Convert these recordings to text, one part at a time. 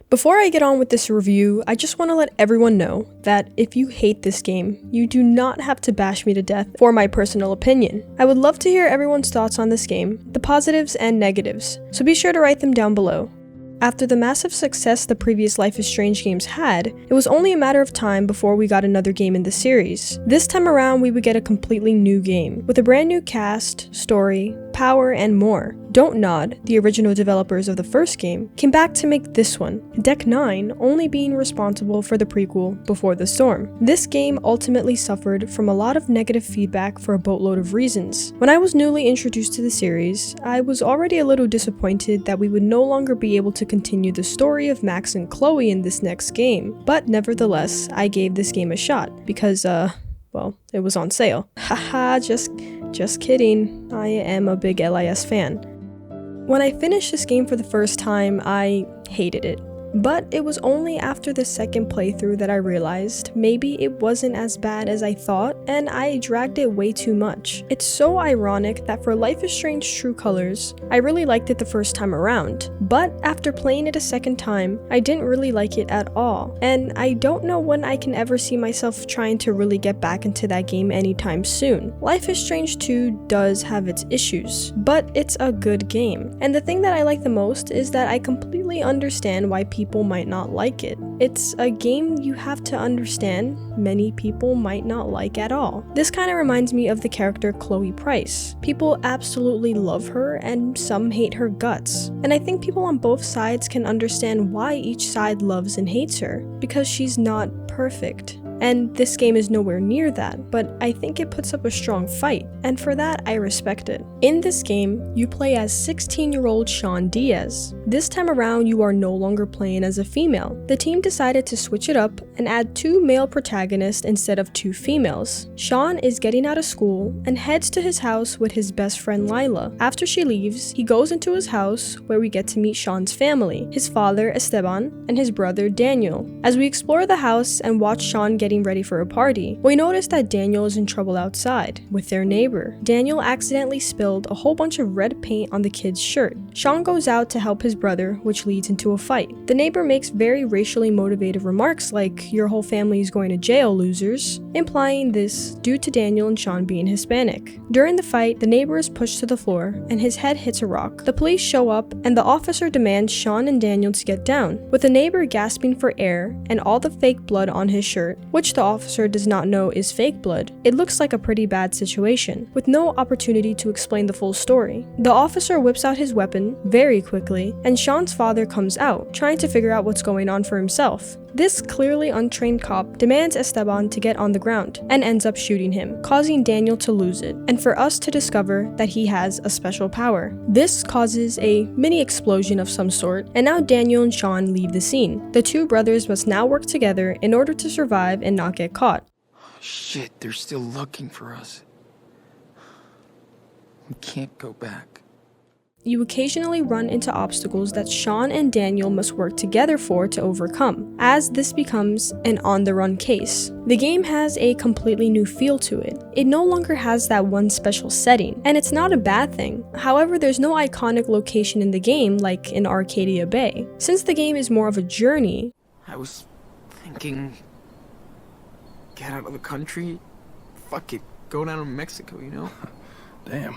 Before I get on with this review, I just want to let everyone know that if you hate this game, you do not have to bash me to death for my personal opinion. I would love to hear everyone's thoughts on this game, the positives and negatives, so be sure to write them down below. After the massive success the previous Lifeisstrange games had, it was only a matter of time before we got another game in the series. This time around, we would get a completely new game, with a brand new cast, story, power, and more. Dontnod, the original developers of the first game, came back to make this one, Deck 9 only being responsible for the prequel Before the Storm. This game ultimately suffered from a lot of negative feedback for a boatload of reasons. When I was newly introduced to the series, I was already a little disappointed that we would no longer be able to continue the story of Max and Chloe in this next game, but nevertheless, I gave this game a shot, because well, it was on sale. Haha, just kidding. I am a big LIS fan. When I finished this game for the first time, I hated it. But it was only after the second playthrough that I realized maybe it wasn't as bad as I thought, and I dragged it way too much. It's so ironic that for Lifeisstrange True Colors, I really liked it the first time around, but after playing it a second time, I didn't really like it at all, and I don't know when I can ever see myself trying to really get back into that game anytime soon. Lifeisstrange 2 does have its issues, but it's a good game, and the thing that I like the most is that I completely understand why people might not like it. It's a game you have to understand many people might not like at all. This kind of reminds me of the character Chloe Price. People absolutely love her and some hate her guts. And I think people on both sides can understand why each side loves and hates her, because she's not perfect. And this game is nowhere near that, but I think it puts up a strong fight, and for that I respect it. In this game, you play as 16-year-old Seandiaz. This time around, you are no longer playing as a female. The team decided to switch it up and add 2 male protagonists instead of 2 females. Sean is getting out of school and heads to his house with his best friend Lila. After she leaves, he goes into his house where we get to meet Sean's family, his father Esteban and his brother Daniel. As we explore the house and watch Sean getting ready for a party, we notice that Daniel is in trouble outside with their neighbor. Daniel accidentally spilled a whole bunch of red paint on the kid's shirt. Sean goes out to help his brother, which leads into a fight. The neighbor makes very racially motivated remarks like, "Your whole family is going to jail, losers," implying this due to Daniel and Sean being Hispanic. During the fight, the neighbor is pushed to the floor and his head hits a rock. The police show up and the officer demands Sean and Daniel to get down, with the neighbor gasping for air and all the fake blood on his shirt, which the officer does not know is fake blood. It looks like a pretty bad situation, with no opportunity to explain the full story. The officer whips out his weapon very quickly, and Sean's father comes out, trying to figure out what's going on for himself. This clearly untrained cop demands Esteban to get on the ground, and ends up shooting him, causing Daniel to lose it, and for us to discover that he has a special power. This causes a mini explosion of some sort, and now Daniel and Sean leave the scene. The 2 brothers must now work together in order to survive and not get caught. Shit, they're still looking for us. We can't go back. You occasionally run into obstacles that Sean and Daniel must work together for to overcome, as this becomes an on-the-run case. The game has a completely new feel to it. It no longer has that one special setting, and it's not a bad thing. However, there's no iconic location in the game like in Arcadia Bay. Since the game is more of a journey, I was thinking, get out of the country, fuck it, go down to Mexico, you know? Damn.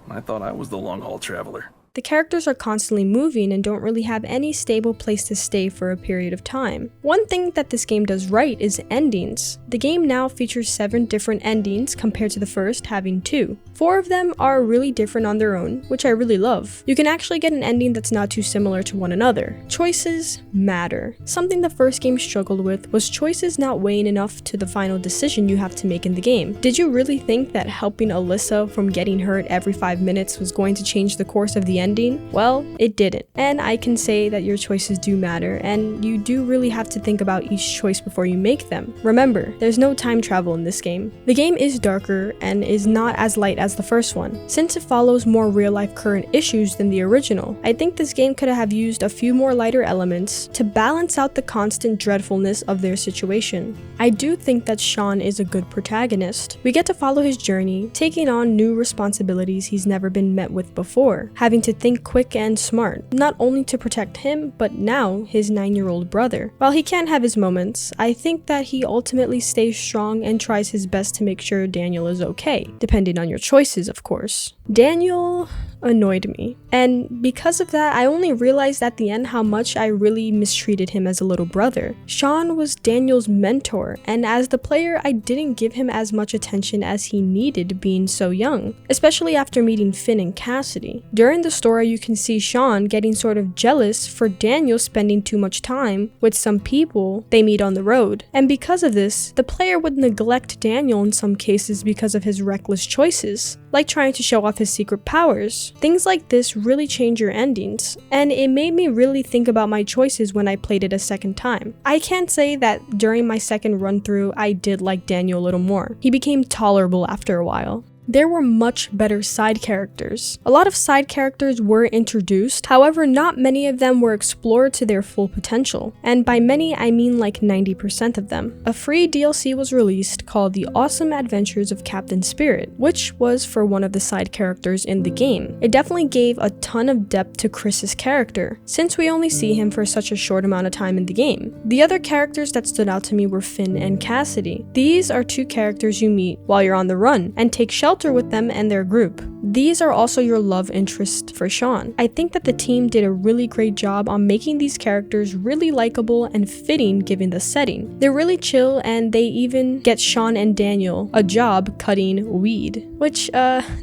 I thought I was the long-haul traveler. the characters are constantly moving and don't really have any stable place to stay for a period of time. One thing that this game does right is endings. The game now features 7 different endings compared to the first having 2. 4 of them are really different on their own, which I really love. You can actually get an ending that's not too similar to one another. Choices matter. Something the first game struggled with was choices not weighing enough to the final decision you have to make in the game. Did you really think that helping Alyssa from getting hurt every 5 minutes was going to change the course of the ending? Well, it didn't. And I can say that your choices do matter, and you do really have to think about each choice before you make them. Remember, there's no time travel in this game. The game is darker and is not as light as as the first one, since it follows more real-life current issues than the original. I think this game could have used a few more lighter elements to balance out the constant dreadfulness of their situation. I do think that Sean is a good protagonist. We get to follow his journey, taking on new responsibilities he's never been met with before, having to think quick and smart, not only to protect him, but now his 9-year-old brother. While he can have his moments, I think that he ultimately stays strong and tries his best to make sure Daniel is okay, depending on your choices, of course. Daniel annoyed me, and because of that, I only realized at the end how much I really mistreated him as a little brother. Sean was Daniel's mentor, and as the player, I didn't give him as much attention as he needed being so young, especially after meeting Finn and Cassidy. During the story, you can see Sean getting sort of jealous for Daniel spending too much time with some people they meet on the road, and because of this, the player would neglect Daniel in some cases because of his reckless choices, like trying to show off his secret powers. Things like this really change your endings, and it made me really think about my choices when I played it a second time. I can't say that during my second run through I did like Daniel a little more. He became tolerable after a while. There were much better side characters. A lot of side characters were introduced, however not many of them were explored to their full potential, and by many I mean like 90% of them. A free DLC was released called The Awesome Adventures of Captain Spirit, which was for one of the side characters in the game. It definitely gave a ton of depth to Chris's character, since we only see him for such a short amount of time in the game. The other characters that stood out to me were Finn and Cassidy. These are two characters you meet while you're on the run, and take shelter with them and their group. These are also your love interest for Sean. I think that the team did a really great job on making these characters really likable and fitting given the setting. They're really chill, and they even get Sean and Daniel a job cutting weed, which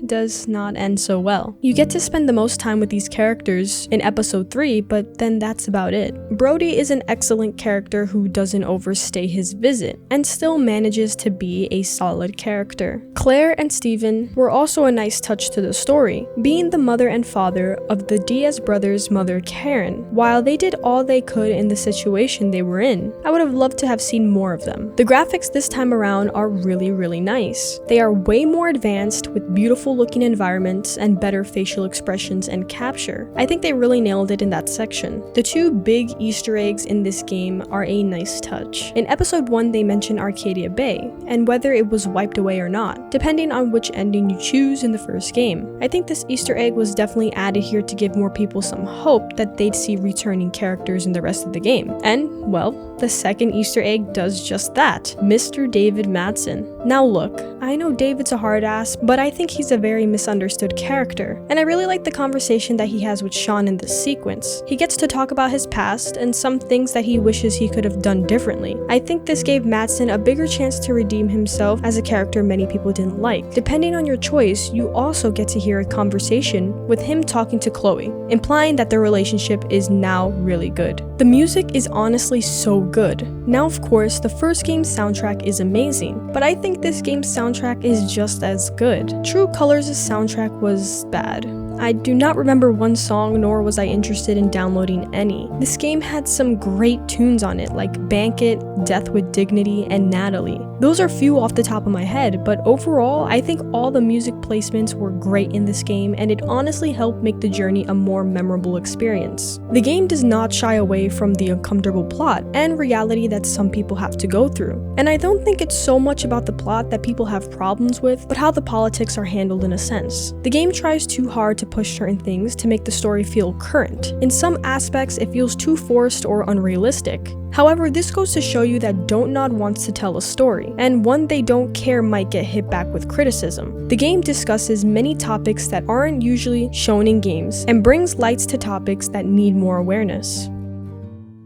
does not end so well. You get to spend the most time with these characters in episode 3, but then that's about it. Brody is an excellent character who doesn't overstay his visit and still manages to be a solid character. Claire and Steven were also a nice touch to the story, being the mother and father of the Diaz brothers' mother Karen. While they did all they could in the situation they were in, I would have loved to have seen more of them. The graphics this time around are really nice. They are way more advanced with beautiful looking environments and better facial expressions and capture. I think they really nailed it in that section. The two big Easter eggs in this game are a nice touch. In episode 1 they mention Arcadia Bay, and whether it was wiped away or not, depending on which ending you choose in the first game. I think this Easter egg was definitely added here to give more people some hope that they'd see returning characters in the rest of the game. And, well, the second Easter egg does just that. Mr. David Madsen. Now look, I know David's a hard ass, but I think he's a very misunderstood character, and I really like the conversation that he has with Sean in this sequence. He gets to talk about his past and some things that he wishes he could have done differently. I think this gave Madsen a bigger chance to redeem himself as a character many people didn't like. Depending on your choice, you also get to hear a conversation with him talking to Chloe, implying that their relationship is now really good. The music is honestly so good. Now of course, the first game's soundtrack is amazing, but I think this game's soundtrack is just as good. True Colors' soundtrack was bad. I do not remember one song, nor was I interested in downloading any. This game had some great tunes on it, like Bank It, Death with Dignity, and Natalie. Those are few off the top of my head, but overall, I think all the music placements were great in this game, and it honestly helped make the journey a more memorable experience. The game does not shy away from the uncomfortable plot and reality that some people have to go through. And I don't think it's so much about the plot that people have problems with, but how the politics are handled in a sense. The game tries too hard to push certain things to make the story feel current. In some aspects, it feels too forced or unrealistic. However, this goes to show you that Dontnod wants to tell a story, and one they don't care might get hit back with criticism. The game discusses many topics that aren't usually shown in games, and brings lights to topics that need more awareness.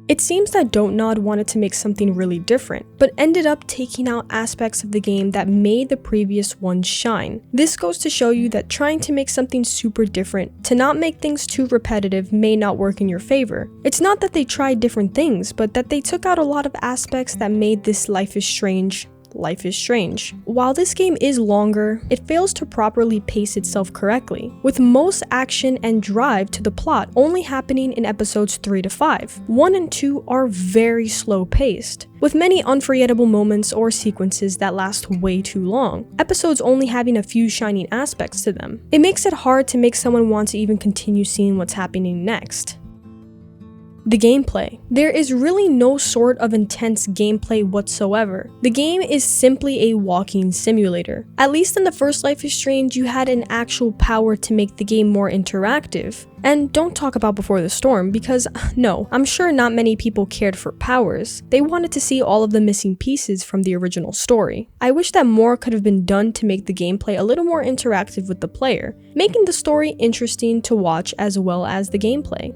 It seems that Dontnod wanted to make something really different, but ended up taking out aspects of the game that made the previous one shine. This goes to show you that trying to make something super different, to not make things too repetitive, may not work in your favor. It's not that they tried different things, but that they took out a lot of aspects that made this Life is Strange Life is Strange. While this game is longer, it fails to properly pace itself correctly, with most action and drive to the plot only happening in episodes 3 to 5. 1 and 2 are very slow paced, with many unforgettable moments or sequences that last way too long, episodes only having a few shining aspects to them. It makes it hard to make someone want to even continue seeing what's happening next. The gameplay. There is really no sort of intense gameplay whatsoever. The game is simply a walking simulator. At least in the first Life is Strange, you had an actual power to make the game more interactive. And don't talk about Before the Storm, because no, I'm sure not many people cared for powers. They wanted to see all of the missing pieces from the original story. I wish that more could have been done to make the gameplay a little more interactive with the player, making the story interesting to watch as well as the gameplay.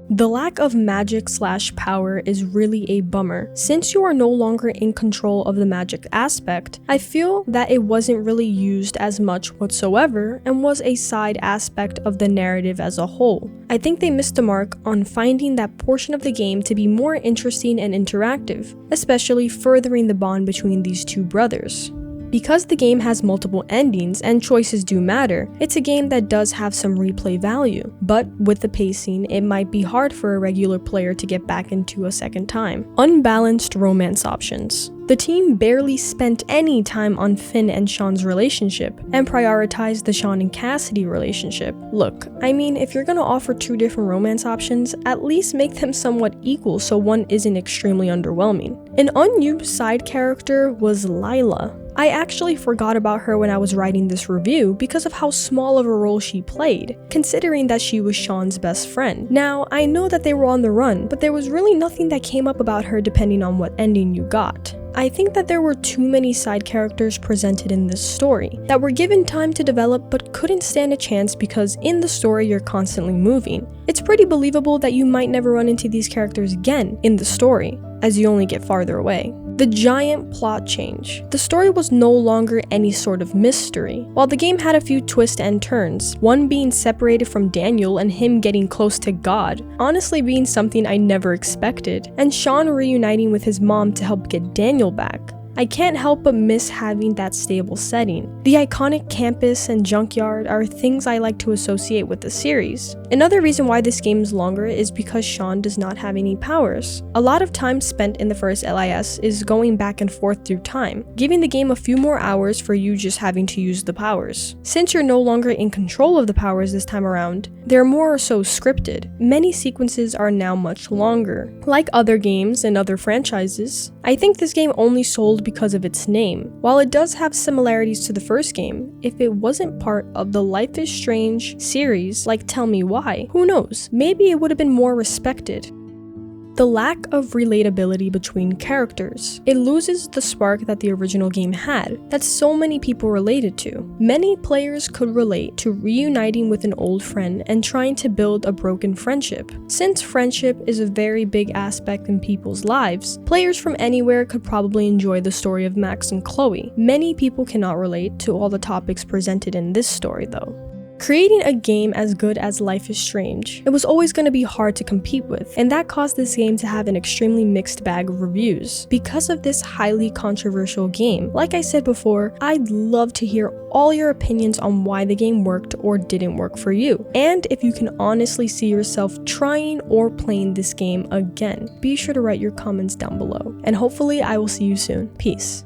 The lack of magic/power is really a bummer. Since you are no longer in control of the magic aspect, I feel that it wasn't really used as much whatsoever and was a side aspect of the narrative as a whole. I think they missed the mark on finding that portion of the game to be more interesting and interactive, especially furthering the bond between these two brothers. Because the game has multiple endings and choices do matter, it's a game that does have some replay value, but with the pacing, it might be hard for a regular player to get back into a second time. Unbalanced romance options. The team barely spent any time on Finn and Sean's relationship and prioritized the Sean and Cassidy relationship. Look, I mean, if you're gonna offer 2 different romance options, at least make them somewhat equal so one isn't extremely underwhelming. An unused side character was Lila. I actually forgot about her when I was writing this review because of how small of a role she played, considering that she was Sean's best friend. Now, I know that they were on the run, but there was really nothing that came up about her depending on what ending you got. I think that there were too many side characters presented in this story that were given time to develop but couldn't stand a chance because in the story you're constantly moving. It's pretty believable that you might never run into these characters again in the story, as you only get farther away. The giant plot change. The story was no longer any sort of mystery. While the game had a few twists and turns, one being separated from Daniel and him getting close to God, honestly being something I never expected, and Sean reuniting with his mom to help get Daniel back. I can't help but miss having that stable setting. The iconic campus and junkyard are things I like to associate with the series. Another reason why this game is longer is because Sean does not have any powers. A lot of time spent in the first LIS is going back and forth through time, giving the game a few more hours for you just having to use the powers. Since you're no longer in control of the powers this time around, they're more or so scripted. Many sequences are now much longer. Like other games and other franchises, I think this game only sold because of its name. While it does have similarities to the first game, if it wasn't part of the Life is Strange series, like Tell Me Why, who knows, maybe it would have been more respected. The lack of relatability between characters. It loses the spark that the original game had, that so many people related to. Many players could relate to reuniting with an old friend and trying to build a broken friendship. Since friendship is a very big aspect in people's lives, players from anywhere could probably enjoy the story of Max and Chloe. Many people cannot relate to all the topics presented in this story though. Creating a game as good as Life is Strange, it was always going to be hard to compete with, and that caused this game to have an extremely mixed bag of reviews. Because of this highly controversial game, like I said before, I'd love to hear all your opinions on why the game worked or didn't work for you, and if you can honestly see yourself trying or playing this game again. Be sure to write your comments down below, and hopefully I will see you soon. Peace.